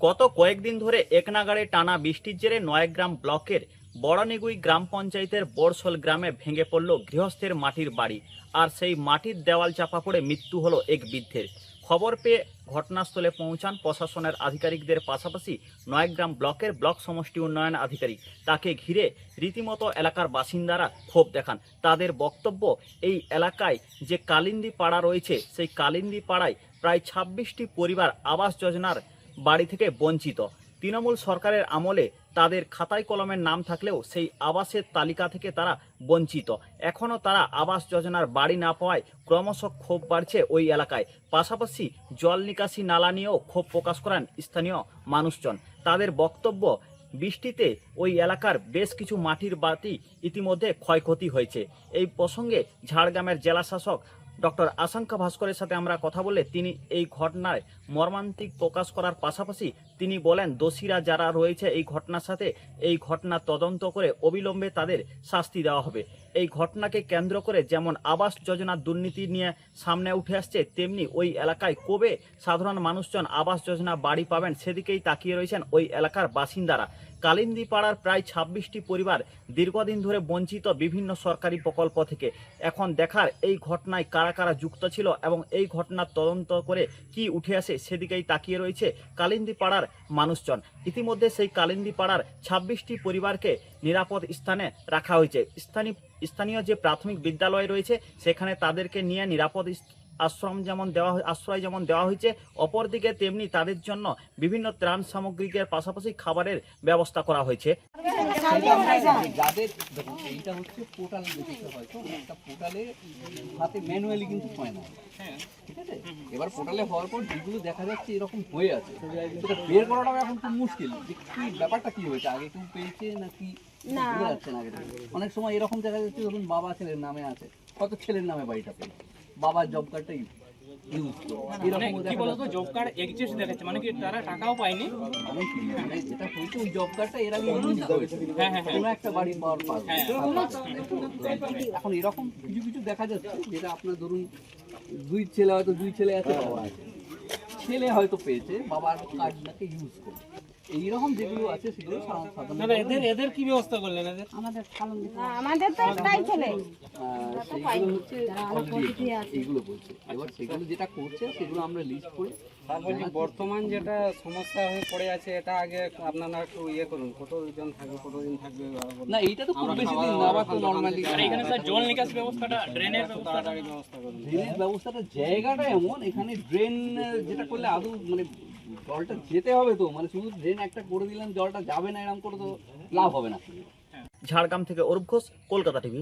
গত কয়েকদিন ধরে একনাগাড়ে টানা বৃষ্টির জেরে নয়াগ্রাম ব্লকের বড়ানিগুই গ্রাম পঞ্চায়েতের বড়শোল গ্রামে ভেঙে পড়ল গৃহস্থের মাটির বাড়ি। আর সেই মাটির দেওয়াল চাপা পড়ে মৃত্যু হলো এক বৃদ্ধের। খবর পেয়ে ঘটনাস্থলে পৌঁছান প্রশাসনের আধিকারিকদের পাশাপাশি নয়াগ্রাম ব্লকের ব্লক সমষ্টি উন্নয়ন আধিকারিক। তাকে ঘিরে রীতিমতো এলাকার বাসিন্দারা ক্ষোভ দেখান। তাদের বক্তব্য, এই এলাকায় যে কালিন্দী পাড়া রয়েছে সেই কালিন্দী পাড়ায় প্রায় ২৬টি পরিবার আবাস যোজনার বাড়ি থেকে বঞ্চিত। তৃণমূল সরকারের আমলে তাদের খাতায় কলমের নাম থাকলেও সেই আবাসের তালিকা থেকে তারা বঞ্চিত। এখনও তারা আবাস যোজনার বাড়ি না পাওয়ায় ক্রমশ ক্ষোভ বাড়ছে ওই এলাকায়। পাশাপাশি জল নিকাশি নালা নিয়েও ক্ষোভ প্রকাশ করেন স্থানীয় মানুষজন। তাদের বক্তব্য, বৃষ্টিতে ওই এলাকার বেশ কিছু মাটির বাড়ি ইতিমধ্যে ক্ষয়ক্ষতি হয়েছে। এই প্রসঙ্গে ঝাড়গ্রামের জেলা শাসক ডক্টর আশঙ্কা ভাস্করের সাথে আমরা কথা বলে তিনি এই ঘটনায় মর্মান্তিক প্রকাশ করার পাশাপাশি তিনি বলেন, দোষীরা যারা রয়েছে এই ঘটনার সাথে, এই ঘটনা তদন্ত করে অবিলম্বে তাদের শাস্তি দেওয়া হবে। এই ঘটনাকে কেন্দ্র করে যেমন আবাস যোজনার দুর্নীতি নিয়ে সামনে উঠে আসছে, তেমনি ওই এলাকায় কবে সাধারণ মানুষজন আবাস যোজনা বাড়ি পাবেন সেদিকেই তাকিয়ে রয়েছেন ওই এলাকার বাসিন্দারা। কালিন্দী পাড়ার প্রায় ২৬টি পরিবার দীর্ঘদিন ধরে বঞ্চিত বিভিন্ন সরকারি প্রকল্প থেকে। এখন দেখার এই ঘটনায় কারা কারা যুক্ত ছিল এবং এই ঘটনার তদন্ত করে কি উঠে আসে সেদিকেই তাকিয়ে রয়েছে কালিন্দী পাড়ার মানুষজন। ইতিমধ্যে সেই কালিন্দী পাড়ার ২৬টি পরিবারকে নিরাপদ স্থানে রাখা হয়েছে। স্থানীয় যে প্রাথমিক বিদ্যালয় রয়েছে সেখানে তাদেরকে নিয়ে নিরাপদ আশ্রয় যেমন দেওয়া হয়েছে, অপরদিকে তেমনি তাদের জন্য বিভিন্ন ত্রাণ সামগ্রীর পাশাপাশি খাবারের ব্যবস্থা করা হয়েছে। যাদের দেখুন, এইটা হচ্ছে পোর্টাল দেখতে হয়, তো একটা পোর্টালে হাতে ম্যানুয়ালি কিন্তু হয় না, ঠিক আছে। এবার পোর্টালে হওয়ার পর যেগুলো দেখা যাচ্ছে এরকম হয়ে আছে, সেটা বের করাটাও এখন খুব মুশকিল যে কি ব্যাপারটা কি হয়েছে, আগে কেউ পেয়েছে নাকি বোঝা যাচ্ছে না। আগে অনেক সময় এরকম দেখা যাচ্ছে, ধরুন বাবা ছেলের নামে আছে, হয়তো ছেলের নামে বাড়িটা পেয়েছে, বাবার জব কার্ডটা ইউজ করে জব কার্ড এক্সিস্ট দেখাচ্ছে, মানে কি তারা টাকাও পায়নি, মানে যেটা হয়েছে ওই জব কার্ডটা এর আগে ইউজ করেছে কোনো একটা বাড়ি পাওয়ার পর। এখন এরকম কিছু কিছু দেখা যাচ্ছে যেটা আপনার ধরুন দুই ছেলে আছে, বাবা আছে, ছেলে হয়তো পেয়েছে বাবার কার্ডটাকে ইউজ করে। এইরকম যেগুলো আছে সেগুলো এদের কি ব্যবস্থা করলেন? আমাদের তো তাই চলে সেইগুলো হচ্ছে এইগুলো বলছে। এবার সেগুলো যেটা করছে সেগুলো আমরা লিস্ট করে বর্তমান যেটা সমস্যা হয়ে পড়ে আছে, এটা আগে আপনারা একটু ইয়ে করুন, কতজন থাকবে, কতদিন থাকবে না, এইটা তো খুব বেশি দিন না, আবার তো নরমালি এখানে স্যার জল নিকাশি ব্যবস্থাটা, ড্রেনের ব্যবস্থা করুন। ড্রেনের ব্যবস্থাটা জায়গাটা এমন, এখানে ড্রেন যেটা করলে আদৌ মানে জলটা যেতে হবে, তো মানে শুধু ড্রেন একটা করে দিলেন জলটা যাবে না এরকম করে তো লাভ হবে না। ঝাড়গ্রাম থেকে অরূপ ঘোষ, কলকাতা টিভি।